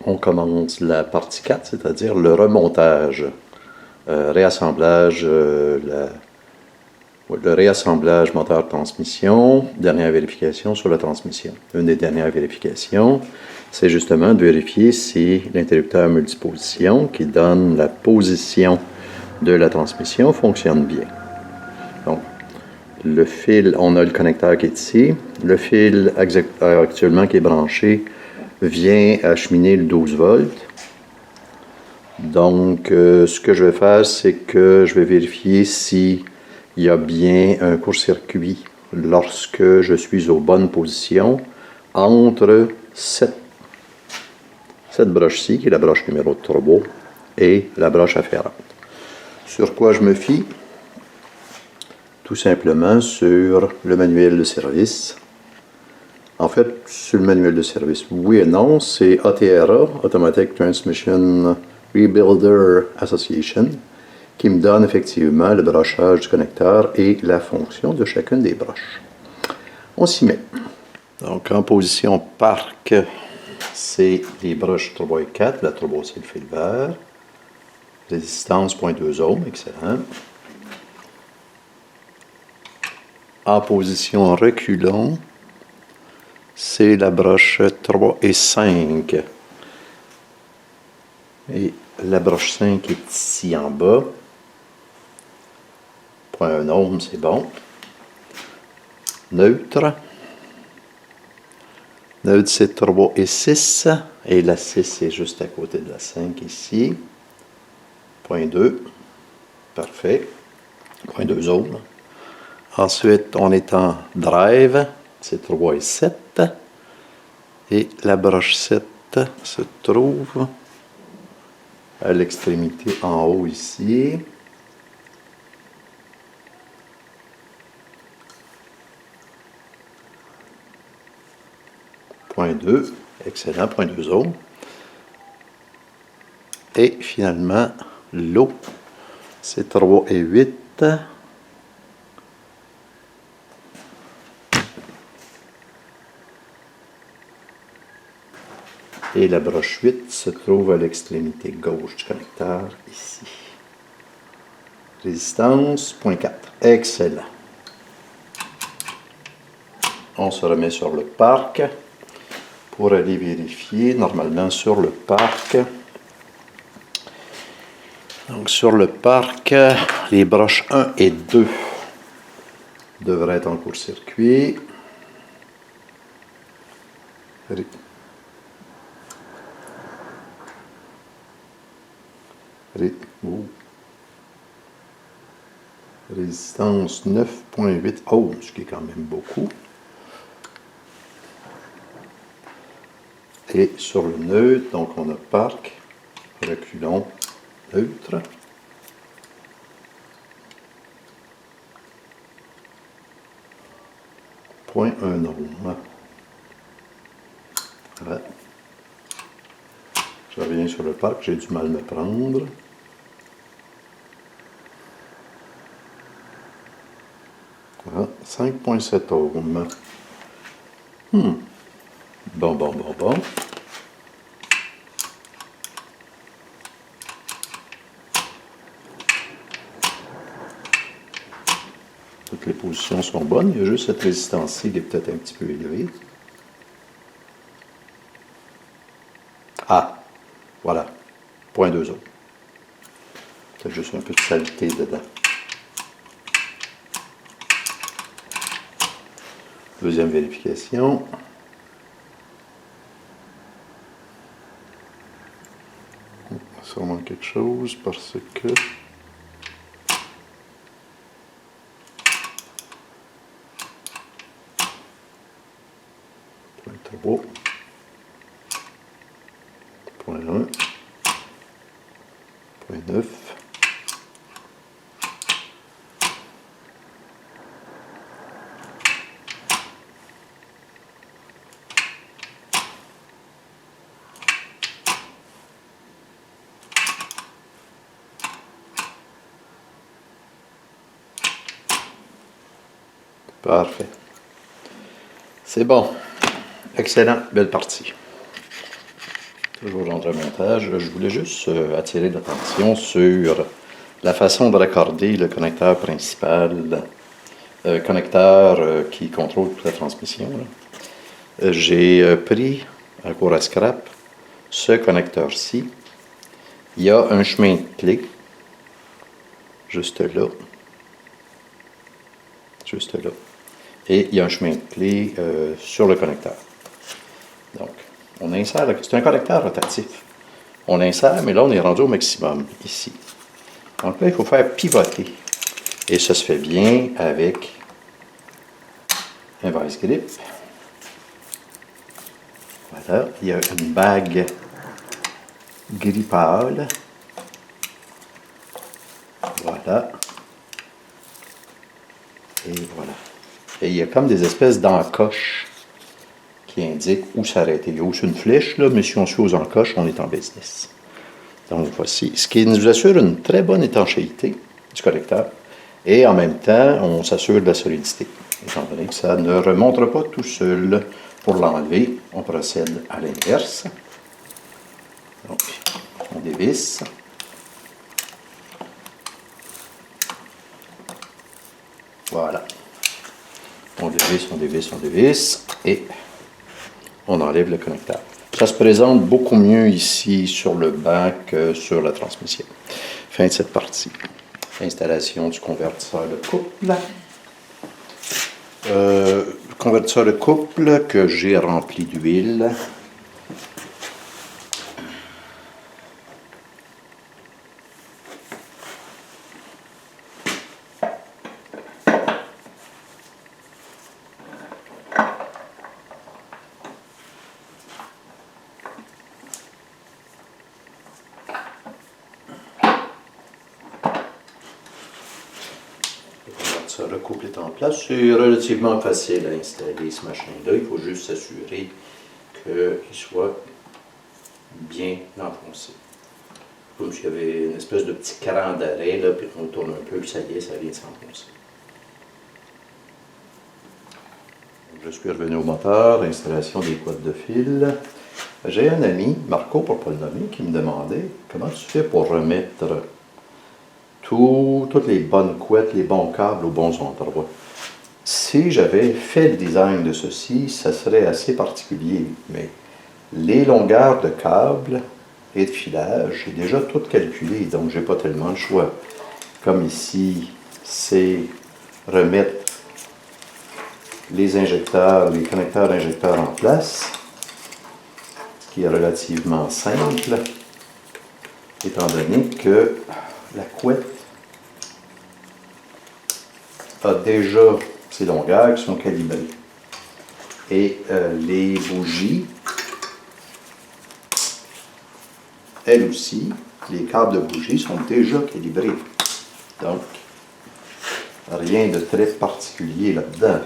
on commence la partie 4, c'est-à-dire le remontage, réassemblage, le réassemblage moteur-transmission, dernière vérification sur la transmission. Une des dernières vérifications, c'est justement de vérifier si l'interrupteur multiposition qui donne la position de la transmission fonctionne bien. Donc, le fil, on a le connecteur qui est ici. Le fil actuellement qui est branché vient acheminer le 12 volts. Donc, ce que je vais faire, c'est que je vais vérifier s'il y a bien un court-circuit lorsque je suis aux bonnes positions entre cette broche-ci, qui est la broche numéro de turbo, et la broche afférente. Sur quoi je me fie? Tout simplement sur le manuel de service. En fait, sur le manuel de service, oui et non, c'est ATRA, Automatic Transmission Rebuilder Association, qui me donne effectivement le brochage du connecteur et la fonction de chacune des broches. On s'y met. Donc, en position parc, c'est les broches turbo et 4, la turbo c'est le fil vert. Résistance 0.2 ohms, excellent. En position reculons, c'est la broche 3 et 5. Et la broche 5 est ici en bas. 0.1 ohm, c'est bon. Neutre. Neutre, c'est 3 et 6. Et la 6 est juste à côté de la 5 ici. 0.2. Parfait. 0.2 ohms. Ensuite, on est en drive, c'est 3 et 7. Et la broche 7 se trouve à l'extrémité en haut ici. Point 2, excellent, 0.2 ohms. Et finalement, l'eau, c'est 3 et 8. Et la broche 8 se trouve à l'extrémité gauche du connecteur, ici. Résistance, 0.4. Excellent. On se remet sur le parc pour aller vérifier. Normalement, sur le parc. Donc, sur le parc, les broches 1 et 2 devraient être en court-circuit. Résistance 9.8 ohms, ce qui est quand même beaucoup. Et sur le neutre, donc on a parc, reculons, neutre. Point 1 ohm. Voilà. Je reviens sur le parc, j'ai du mal à me prendre. Voilà, 5.7 ohms. Bon. Toutes les positions sont bonnes, il y a juste cette résistance-ci qui est peut-être un petit peu élevée. Ah, voilà, 0.2 ohms. Peut-être juste un peu de saleté dedans. Deuxième vérification. Sûrement quelque chose parce que point 3, point 1, point 9. Parfait. C'est bon. Excellent. Belle partie. Toujours dans le montage, je voulais juste attirer l'attention sur la façon de raccorder le connecteur principal, connecteur qui contrôle toute la transmission. J'ai pris à court à scrap ce connecteur-ci. Il y a un chemin de clé, juste là, et il y a un chemin de clé sur le connecteur. Donc, on insère, c'est un connecteur rotatif. On insère, mais là, on est rendu au maximum, ici. Donc là, il faut faire pivoter. Et ça se fait bien avec un vice grip. Voilà, il y a une bague gris pâle. Voilà. Et voilà. Et il y a comme des espèces d'encoches qui indiquent où s'arrêter. Il y a aussi une flèche, là, mais si on suit aux encoches, on est en business. Donc voici, ce qui nous assure une très bonne étanchéité du connecteur. Et en même temps, on s'assure de la solidité. Étant donné que ça ne remonte pas tout seul. Pour l'enlever, on procède à l'inverse. Donc, on dévisse. Voilà. On dévisse, on dévisse, on dévisse. Et on enlève le connecteur. Ça se présente beaucoup mieux ici sur le banc que sur la transmission. Fin de cette partie. Installation du convertisseur de couple. Convertisseur de couple que j'ai rempli d'huile. Le couple est en place. C'est relativement facile à installer ce machin-là. Il faut juste s'assurer qu'il soit bien enfoncé. Comme s'il y avait une espèce de petit cran d'arrêt, là, puis on tourne un peu, puis ça y est, ça vient de s'enfoncer. Je suis revenu au moteur, installation des couettes de fil. J'ai un ami, Marco pour ne pas le nommer, qui me demandait comment tu fais pour remettre toutes les bonnes couettes, les bons câbles aux bons endroits. Si j'avais fait le design de ceci, ça serait assez particulier, mais les longueurs de câbles et de filage, j'ai déjà tout calculé, donc j'ai pas tellement le choix. Comme ici, c'est remettre les injecteurs, les connecteurs injecteurs en place, ce qui est relativement simple, étant donné que la couette a déjà ces longueurs qui sont calibrées. Et les bougies, elles aussi, les câbles de bougies sont déjà calibrés. Donc, rien de très particulier là-dedans.